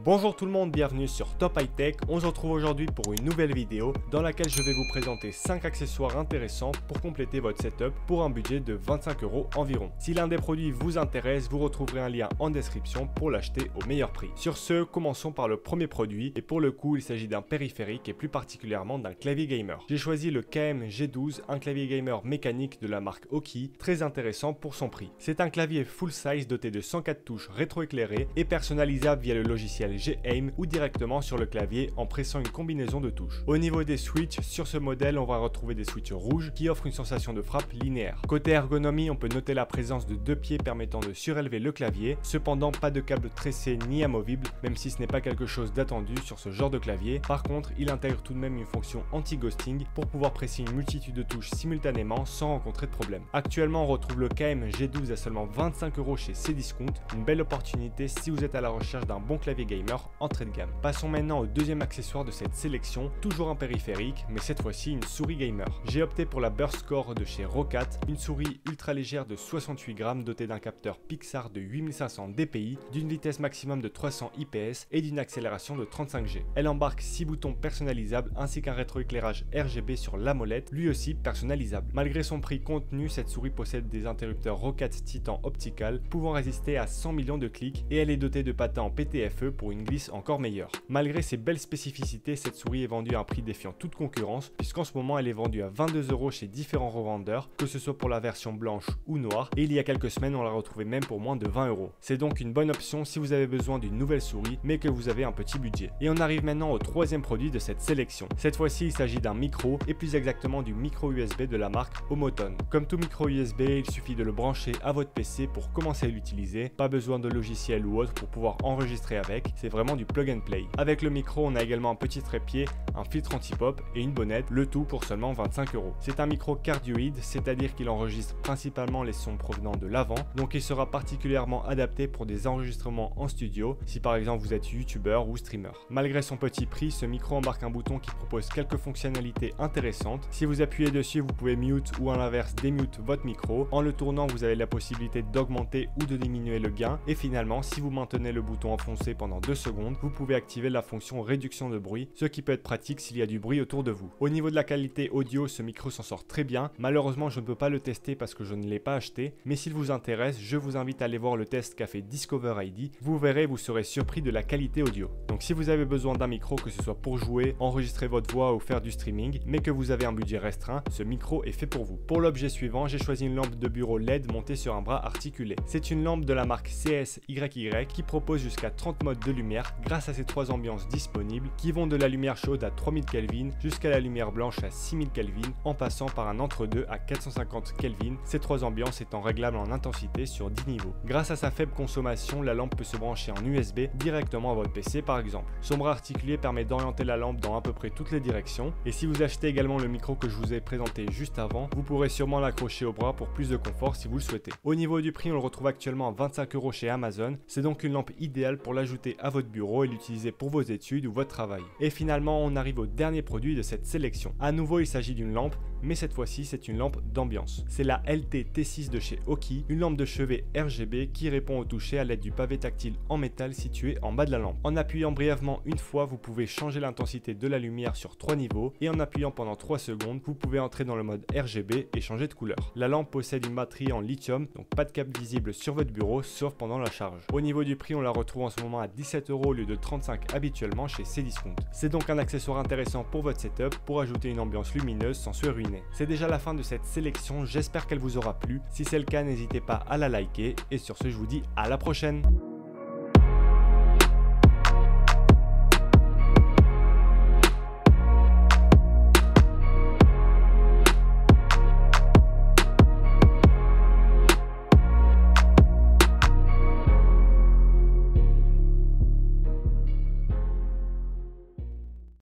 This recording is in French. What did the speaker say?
Bonjour tout le monde, bienvenue sur Top High Tech. On se retrouve aujourd'hui pour une nouvelle vidéo dans laquelle je vais vous présenter 5 accessoires intéressants pour compléter votre setup pour un budget de 25 € environ. Si l'un des produits vous intéresse, vous retrouverez un lien en description pour l'acheter au meilleur prix. Sur ce, commençons par le premier produit et pour le coup il s'agit d'un périphérique et plus particulièrement d'un clavier gamer. J'ai choisi le KM G12, un clavier gamer mécanique de la marque Aukey, très intéressant pour son prix. C'est un clavier full size doté de 104 touches rétroéclairées et personnalisable via le logiciel G-Aim ou directement sur le clavier en pressant une combinaison de touches. Au niveau des switches, sur ce modèle on va retrouver des switches rouges qui offrent une sensation de frappe linéaire. Côté ergonomie, on peut noter la présence de deux pieds permettant de surélever le clavier, cependant pas de câble tressé ni amovible, même si ce n'est pas quelque chose d'attendu sur ce genre de clavier. Par contre, il intègre tout de même une fonction anti-ghosting pour pouvoir presser une multitude de touches simultanément sans rencontrer de problème. Actuellement on retrouve le KM G12 à seulement 25 € chez Cdiscount, une belle opportunité si vous êtes à la recherche d'un bon clavier gamer entrée de gamme. Passons maintenant au deuxième accessoire de cette sélection, toujours un périphérique, mais cette fois-ci une souris gamer. J'ai opté pour la Burst Core de chez Roccat, une souris ultra légère de 68 grammes dotée d'un capteur Pixar de 8500 dpi, d'une vitesse maximum de 300 IPS et d'une accélération de 35G. Elle embarque 6 boutons personnalisables ainsi qu'un rétroéclairage RGB sur la molette, lui aussi personnalisable. Malgré son prix contenu, cette souris possède des interrupteurs Roccat Titan Optical pouvant résister à 100 millions de clics et elle est dotée de patins en PTFE pour une glisse encore meilleure. Malgré ses belles spécificités, cette souris est vendue à un prix défiant toute concurrence puisqu'en ce moment elle est vendue à 22 € chez différents revendeurs, que ce soit pour la version blanche ou noire, et il y a quelques semaines on l'a retrouvée même pour moins de 20 €. C'est donc une bonne option si vous avez besoin d'une nouvelle souris mais que vous avez un petit budget. Et on arrive maintenant au troisième produit de cette sélection. Cette fois-ci il s'agit d'un micro et plus exactement du micro USB de la marque Homoton. Comme tout micro USB, il suffit de le brancher à votre PC pour commencer à l'utiliser, pas besoin de logiciel ou autre pour pouvoir enregistrer avec, c'est vraiment du plug and play. Avec le micro, on a également un petit trépied, un filtre anti-pop et une bonnette, le tout pour seulement 25 €. C'est un micro cardioïde, c'est-à-dire qu'il enregistre principalement les sons provenant de l'avant, donc il sera particulièrement adapté pour des enregistrements en studio, si par exemple vous êtes youtubeur ou streamer. Malgré son petit prix, ce micro embarque un bouton qui propose quelques fonctionnalités intéressantes. Si vous appuyez dessus, vous pouvez mute ou à l'inverse démute votre micro. En le tournant, vous avez la possibilité d'augmenter ou de diminuer le gain. Et finalement, si vous maintenez le bouton enfoncé pendant 2 secondes, vous pouvez activer la fonction réduction de bruit, ce qui peut être pratique s'il y a du bruit autour de vous. Au niveau de la qualité audio, ce micro s'en sort très bien. Malheureusement, je ne peux pas le tester parce que je ne l'ai pas acheté, mais s'il vous intéresse, je vous invite à aller voir le test qu'a fait Discover ID. Vous verrez, vous serez surpris de la qualité audio. Donc si vous avez besoin d'un micro, que ce soit pour jouer, enregistrer votre voix ou faire du streaming, mais que vous avez un budget restreint, ce micro est fait pour vous. Pour l'objet suivant, j'ai choisi une lampe de bureau LED montée sur un bras articulé. C'est une lampe de la marque CSYY qui propose jusqu'à 30 modes de lumière grâce à ces 3 ambiances disponibles qui vont de la lumière chaude à 3000 Kelvin jusqu'à la lumière blanche à 6000 Kelvin en passant par un entre-deux à 450 Kelvin, ces 3 ambiances étant réglables en intensité sur 10 niveaux. Grâce à sa faible consommation, la lampe peut se brancher en USB directement à votre PC par exemple. Son bras articulé permet d'orienter la lampe dans à peu près toutes les directions et si vous achetez également le micro que je vous ai présenté juste avant, vous pourrez sûrement l'accrocher au bras pour plus de confort si vous le souhaitez. Au niveau du prix, on le retrouve actuellement à 25 € chez Amazon. C'est donc une lampe idéale pour l'ajouter à votre bureau et l'utiliser pour vos études ou votre travail. Et finalement, on arrive au dernier produit de cette sélection. À nouveau, il s'agit d'une lampe, mais cette fois-ci, c'est une lampe d'ambiance. C'est la LT T6 de chez Aukey, une lampe de chevet RGB qui répond au toucher à l'aide du pavé tactile en métal situé en bas de la lampe. En appuyant brièvement une fois, vous pouvez changer l'intensité de la lumière sur 3 niveaux et en appuyant pendant 3 secondes, vous pouvez entrer dans le mode RGB et changer de couleur. La lampe possède une batterie en lithium, donc pas de câble visible sur votre bureau sauf pendant la charge. Au niveau du prix, on la retrouve en ce moment à 17 € au lieu de 35 habituellement chez Cdiscount. C'est donc un accessoire intéressant pour votre setup pour ajouter une ambiance lumineuse sans se ruiner. C'est déjà la fin de cette sélection, j'espère qu'elle vous aura plu. Si c'est le cas, n'hésitez pas à la liker et sur ce, je vous dis à la prochaine.